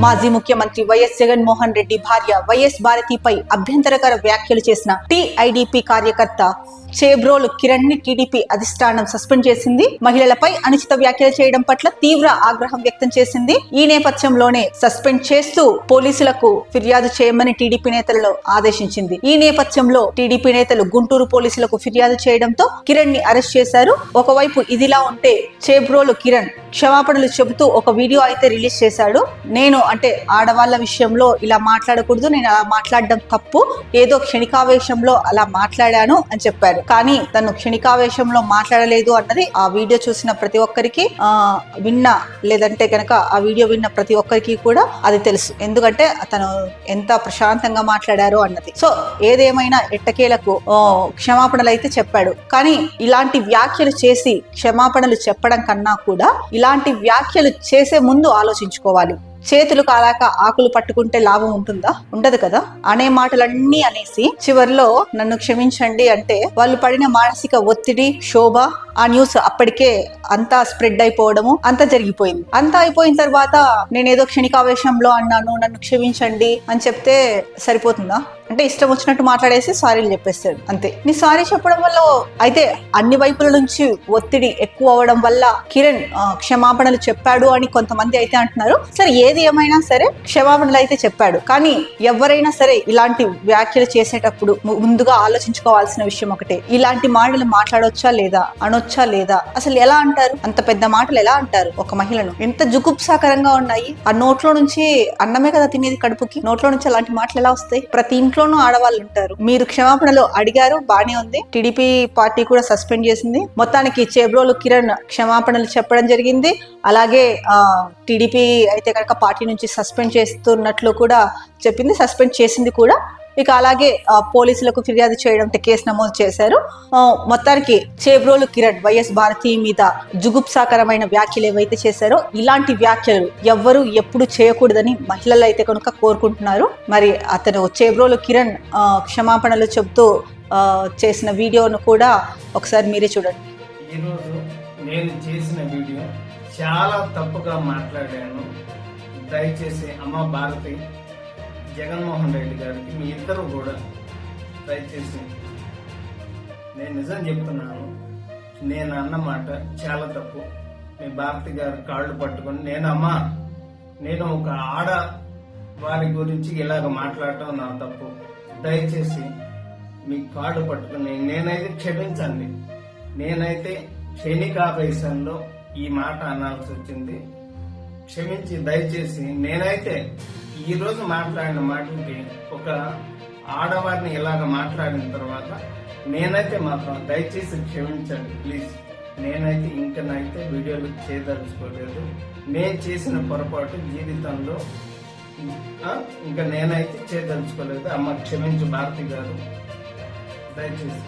మాజీ ముఖ్యమంత్రి వైఎస్ జగన్మోహన్ రెడ్డి భార్య వైఎస్ భారతిపై అభ్యంతరకర వ్యాఖ్యలు చేసిన టీఐడిపి కార్యకర్త చేబ్రోలు కిరణ్ ని టీడీపీ అధిష్టానం సస్పెండ్ చేసింది. మహిళలపై అనుచిత వ్యాఖ్యలు చేయడం పట్ల తీవ్ర ఆగ్రహం వ్యక్తం చేసింది. ఈ నేపథ్యంలోనే సస్పెండ్ చేస్తూ పోలీసులకు ఫిర్యాదు చేయమని టీడీపీ నేతలను ఆదేశించింది. ఈ నేపథ్యంలో టీడీపీ నేతలు గుంటూరు పోలీసులకు ఫిర్యాదు చేయడంతో కిరణ్ ని అరెస్ట్ చేశారు. ఒకవైపు ఇదిలా ఉంటే చేబ్రోలు కిరణ్ క్షమాపణలు చెబుతూ ఒక వీడియో అయితే రిలీజ్ చేశాడు. నేను అంటే ఆడవాళ్ళ విషయంలో ఇలా మాట్లాడకూడదు, నేను అలా మాట్లాడడం తప్పు, ఏదో క్షణికావేశంలో అలా మాట్లాడాను అని చెప్పారు. కానీ తను క్షణికావేశంలో మాట్లాడలేదు అన్నది ఆ వీడియో చూసిన ప్రతి ఒక్కరికి లేదంటే కనుక ఆ వీడియో విన్న ప్రతి ఒక్కరికి కూడా అది తెలుసు. ఎందుకంటే తను ఎంత ప్రశాంతంగా మాట్లాడారో అన్నది. సో ఏదేమైనా ఎట్టకేలకు క్షమాపణలు అయితే చెప్పాడు. కానీ ఇలాంటి వ్యాఖ్యలు చేసి క్షమాపణలు చెప్పడం కన్నా కూడా ఇలాంటి వ్యాఖ్యలు చేసే ముందు ఆలోచించుకోవాలి. చేతులు కాలాక ఆకులు పట్టుకుంటే లాభం ఉంటుందా? ఉండదు కదా. అనే మాటలన్నీ అనేసి చివరిలో నన్ను క్షమించండి అంటే వాళ్ళు పడిన మానసిక ఒత్తిడి, శోభ, ఆ న్యూస్ అప్పటికే అంతా స్ప్రెడ్ అయిపోవడము అంతా జరిగిపోయింది. అంతా అయిపోయిన తర్వాత నేనేదో క్షణికావేశంలో అన్నాను, నన్ను క్షమించండి అని చెప్తే సరిపోతుందా? అంటే ఇష్టం వచ్చినట్టు మాట్లాడేసి సారీలు చెప్పేస్తాడు అంతే. నీ సారీ చెప్పడం వల్ల అయితే అన్ని వైపుల నుంచి ఒత్తిడి ఎక్కువ అవడం వల్ల కిరణ్ క్షమాపణలు చెప్పాడు అని కొంతమంది అయితే అంటున్నారు. సరే ఏది ఏమైనా సరే క్షమాపణలు అయితే చెప్పాడు. కానీ ఎవరైనా సరే ఇలాంటి వ్యాఖ్యలు చేసేటప్పుడు ముందుగా ఆలోచించుకోవాల్సిన విషయం ఒకటే, ఇలాంటి మాటలు మాట్లాడొచ్చా లేదా, అనొచ్చా లేదా, అసలు ఎలా అంటారు? అంత పెద్ద మాటలు ఎలా అంటారు ఒక మహిళను? ఎంత జుగుప్సాకరంగా ఉన్నాయి. ఆ నోట్లో నుంచి అన్నమే కదా తినేది కడుపుకి, నోట్లో నుంచి అలాంటి మాటలు ఎలా వస్తాయి? ప్రతి ఇంట్లోనూ ఆడవాళ్ళు ఉంటారు. మీరు క్షమాపణలు అడిగారు, బానే ఉంది. టీడీపీ పార్టీ కూడా సస్పెండ్ చేసింది. మొత్తానికి చేబ్రోలు కిరణ్ క్షమాపణలు చెప్పడం జరిగింది. అలాగే టీడీపీ అయితే కనుక పార్టీ నుంచి సస్పెండ్ చేస్తున్నట్లు కూడా చెప్పింది, సస్పెండ్ చేసింది కూడా. ఇక అలాగే పోలీసులకు ఫిర్యాదు చేయడం, కేసు నమోదు చేశారు. మొత్తానికి చేబ్రోలు కిరణ్ వైఎస్ భారతి మీద జుగుప్సాకరమైన వ్యాఖ్యలు ఏవైతే చేశారో ఇలాంటి వ్యాఖ్యలు ఎవ్వరూ ఎప్పుడు చేయకూడదని మహిళలు అయితే కనుక కోరుకుంటున్నారు. మరి అతను చేబ్రోలు కిరణ్ క్షమాపణలు చెబుతూ చేసిన వీడియోను కూడా ఒకసారి మీరే చూడండి. ఈరోజు నేను చేసిన వీడియో చాలా తప్పుగా మాట్లాడాను. దయచేసి అమ్మ భారతి, జగన్మోహన్ రెడ్డి గారికి మీ ఇద్దరు కూడా దయచేసి నేను నిజం చెప్తున్నాను, నేను అన్నమాట చాలా తప్పు. మీ భారతి గారి కాళ్ళు పట్టుకొని నేను ఒక ఆడ వారి గురించి ఇలాగ మాట్లాడటం నా తప్పు. దయచేసి మీ కాళ్ళు పట్టుకొని నేనైతే క్షమించండి. నేనైతే క్షణికావేశంలో ఈ మాట అనాల్సి వచ్చింది. క్షమించి దయచేసి నేనైతే ఈ రోజు మాట్లాడిన మాటలకి ఒక ఆడవారిని ఇలాగ మాట్లాడిన తర్వాత నేనైతే మాత్రం దయచేసి క్షమించండి ప్లీజ్. నేనైతే ఇంకనైతే వీడియోలు చేయదలుచుకోలేదు. నేను చేసిన పొరపాటు జీవితంలో ఇంకా నేనైతే చేయదలుచుకోలేదు. అమ్మ క్షమించు భారతి గారు, దయచేసి.